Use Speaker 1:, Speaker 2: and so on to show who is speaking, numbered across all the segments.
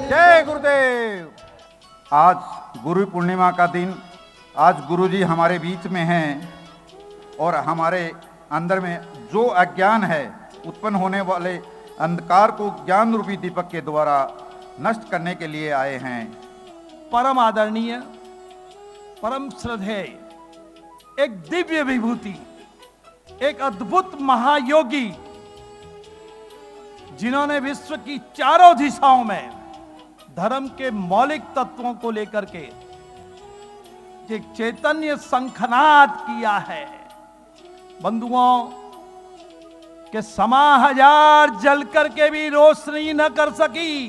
Speaker 1: जय गुरुदेव। आज गुरु पूर्णिमा का दिन। आज गुरुजी हमारे बीच में हैं और हमारे अंदर में जो अज्ञान है, उत्पन्न होने वाले अंधकार को ज्ञान रूपी दीपक के द्वारा नष्ट करने के लिए आए हैं।
Speaker 2: परम आदरणीय, परम श्रद्धेय, एक दिव्य विभूति, एक अद्भुत महायोगी, जिन्होंने विश्व की चारों दिशाओं में धर्म के मौलिक तत्वों को लेकर के एक चैतन्य शंखनाद किया है। बंधुओं के समा हजार जल करके भी रोशनी न कर सकी,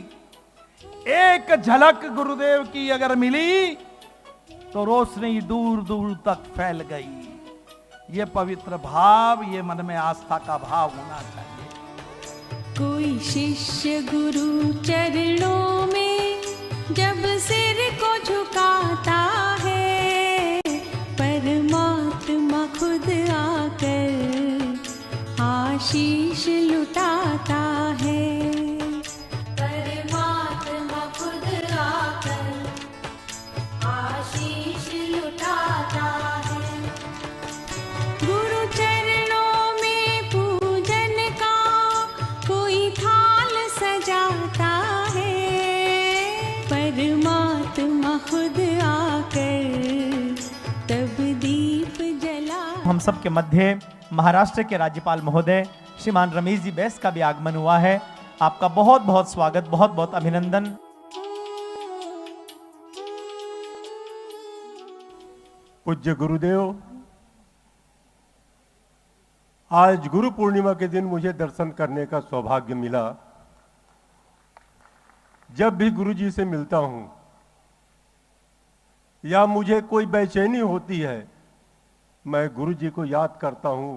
Speaker 2: एक झलक गुरुदेव की अगर मिली तो रोशनी दूर दूर तक फैल गई। ये पवित्र भाव, ये मन में आस्था का भाव होना चाहिए।
Speaker 3: कोई शिष्य गुरु चरणों में जब सिर को झुकाता है, परमात्मा खुद आकर आशीष लुटाता है। परमात्मा खुद आकर आशीष लुटाता है। गुरु चरणों में पूजन का कोई थाल सजाता है, परमात्मा खुद आकर तब दीप जला।
Speaker 4: हम सब के मध्य महाराष्ट्र के राज्यपाल महोदय श्रीमान रमेश जी बैस का भी आगमन हुआ है। आपका बहुत बहुत स्वागत, बहुत बहुत अभिनंदन।
Speaker 5: पूज्य गुरुदेव, आज गुरु पूर्णिमा के दिन मुझे दर्शन करने का सौभाग्य मिला। जब भी गुरु जी से मिलता हूं या मुझे कोई बेचैनी होती है, मैं गुरु जी को याद करता हूं।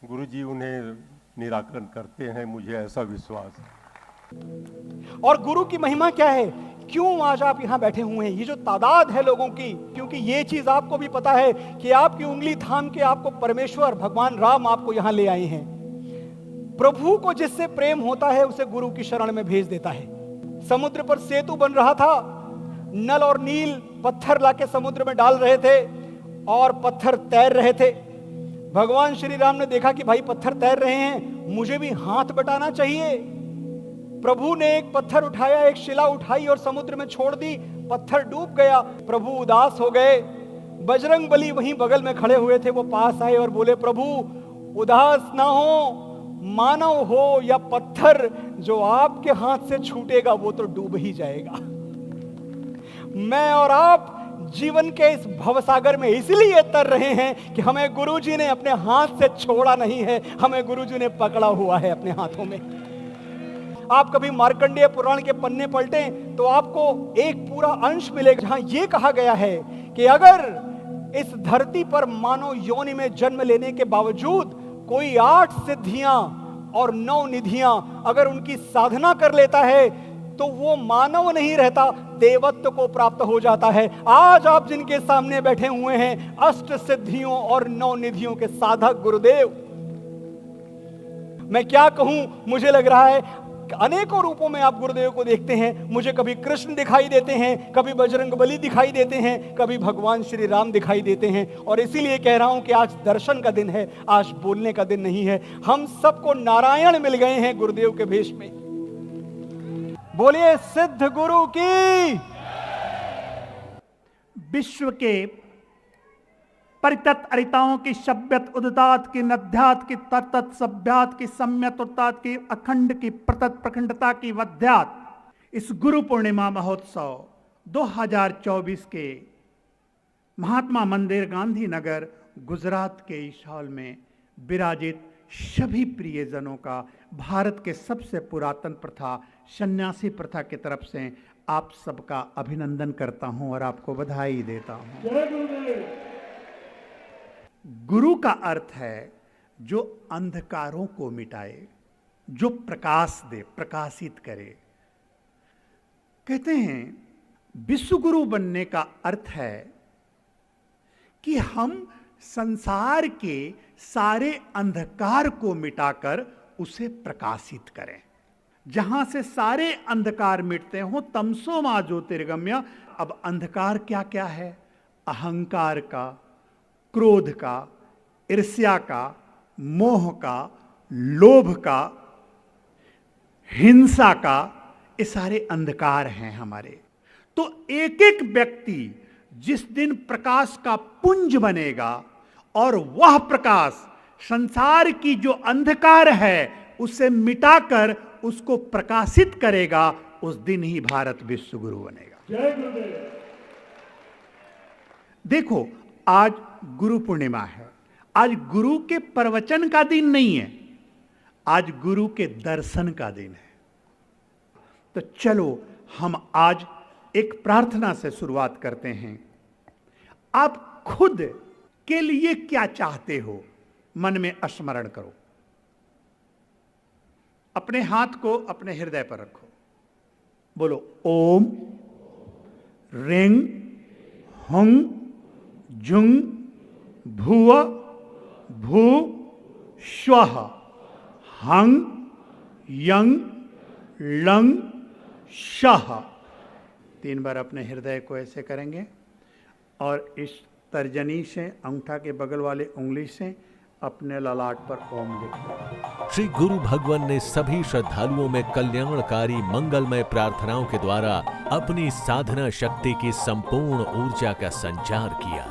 Speaker 5: गुरु जी उन्हें निराकरण करते हैं, मुझे ऐसा विश्वास है।
Speaker 6: और गुरु की महिमा क्या है, क्यों आज आप यहाँ बैठे हुए हैं, ये जो तादाद है लोगों की, क्योंकि ये चीज आपको भी पता है कि आपकी उंगली थाम के आपको परमेश्वर भगवान राम आपको यहाँ ले आए हैं। प्रभु को जिससे प्रेम होता है उसे गुरु की शरण में भेज देता है। समुद्र पर सेतु बन रहा था, नल और नील पत्थर लाके समुद्र में डाल रहे थे और पत्थर तैर रहे थे। भगवान श्री राम ने देखा कि भाई पत्थर तैर रहे हैं, मुझे भी हाथ बटाना चाहिए। प्रभु ने एक पत्थर उठाया, एक शिला उठाई और समुद्र में छोड़ दी, पत्थर डूब गया। प्रभु उदास हो गए। बजरंग बली वहीं बगल में खड़े हुए थे, वो पास आए और बोले, प्रभु उदास ना हो, मानव हो या पत्थर, जो आपके हाथ से छूटेगा वो तो डूब ही जाएगा। मैं और आप जीवन के इस भवसागर में इसलिए तर रहे हैं कि हमें गुरुजी ने अपने हाथ से छोड़ा नहीं है, हमें गुरुजी ने पकड़ा हुआ है अपने हाथों में। आप कभी मार्कंडेय पुराण के पन्ने पलटें तो आपको एक पूरा अंश मिलेगा जहां यह कहा गया है कि अगर इस धरती पर मानव योनि में जन्म लेने के बावजूद कोई 8 सिद्धियां और 9 निधियां अगर उनकी साधना कर लेता है तो वो मानव नहीं रहता, देवत्व को प्राप्त हो जाता है। आज आप जिनके सामने बैठे हुए हैं, 8 सिद्धियों और 9 निधियों के साधक गुरुदेव। मैं क्या कहूं, मुझे लग रहा है अनेकों रूपों में आप गुरुदेव को देखते हैं। मुझे कभी कृष्ण दिखाई देते हैं, कभी बजरंग बली दिखाई देते हैं, कभी भगवान श्री राम दिखाई देते हैं। और इसीलिए कह रहा हूं कि आज दर्शन का दिन है, आज बोलने का दिन नहीं है। हम सबको नारायण मिल गए हैं गुरुदेव के भेष में। बोलिए सिद्ध गुरु की।
Speaker 7: विश्व के परितत अरिताओं की शब्यत उदतात की नद्यात की तरतत सभ्यात की सम्यत उत्तात की अखंड की प्रतत प्रखंडता की वध्यात इस गुरु पूर्णिमा महोत्सव 2024 के महात्मा मंदिर गांधीनगर गुजरात के इस हॉल में विराजित सभी प्रियजनों का भारत के सबसे पुरातन प्रथा सन्यासी प्रथा की तरफ से आप सबका अभिनंदन करता हूं और आपको बधाई देता हूं। गुरु का अर्थ है जो अंधकारों को मिटाए, जो प्रकाश दे, प्रकाशित करे। कहते हैं विश्व गुरु बनने का अर्थ है कि हम संसार के सारे अंधकार को मिटाकर उसे प्रकाशित करें। जहां से सारे अंधकार मिटते हो, तमसो मा ज्योतिर्गम्य। अब अंधकार क्या क्या है? अहंकार का, क्रोध का, ईर्ष्या का, मोह का, लोभ का, हिंसा का, ये सारे अंधकार हैं हमारे। तो एक एक व्यक्ति जिस दिन प्रकाश का पुंज बनेगा और वह प्रकाश संसार की जो अंधकार है उसे मिटाकर उसको प्रकाशित करेगा, उस दिन ही भारत विश्व गुरु बनेगा। देखो, आज गुरु पूर्णिमा है। आज गुरु के प्रवचन का दिन नहीं है, आज गुरु के दर्शन का दिन है। तो चलो हम आज एक प्रार्थना से शुरुआत करते हैं। आप खुद के लिए क्या चाहते हो, मन में स्मरण करो। अपने हाथ को अपने हृदय पर रखो। बोलो ओम रिंग हुंग जुंग भुव भू श्वः हंग यंग लंग शह। 3 बार अपने हृदय को ऐसे करेंगे और इस तर्जनी से, अंगूठा के बगल वाले उंगली से अपने ललाट पर ओम लिखें।
Speaker 8: श्री गुरु भगवान ने सभी श्रद्धालुओं में कल्याणकारी मंगलमय प्रार्थनाओं के द्वारा अपनी साधना शक्ति की संपूर्ण ऊर्जा का संचार किया।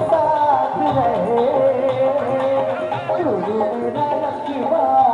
Speaker 9: साथ रहे, गुरु मेरा रखवाला।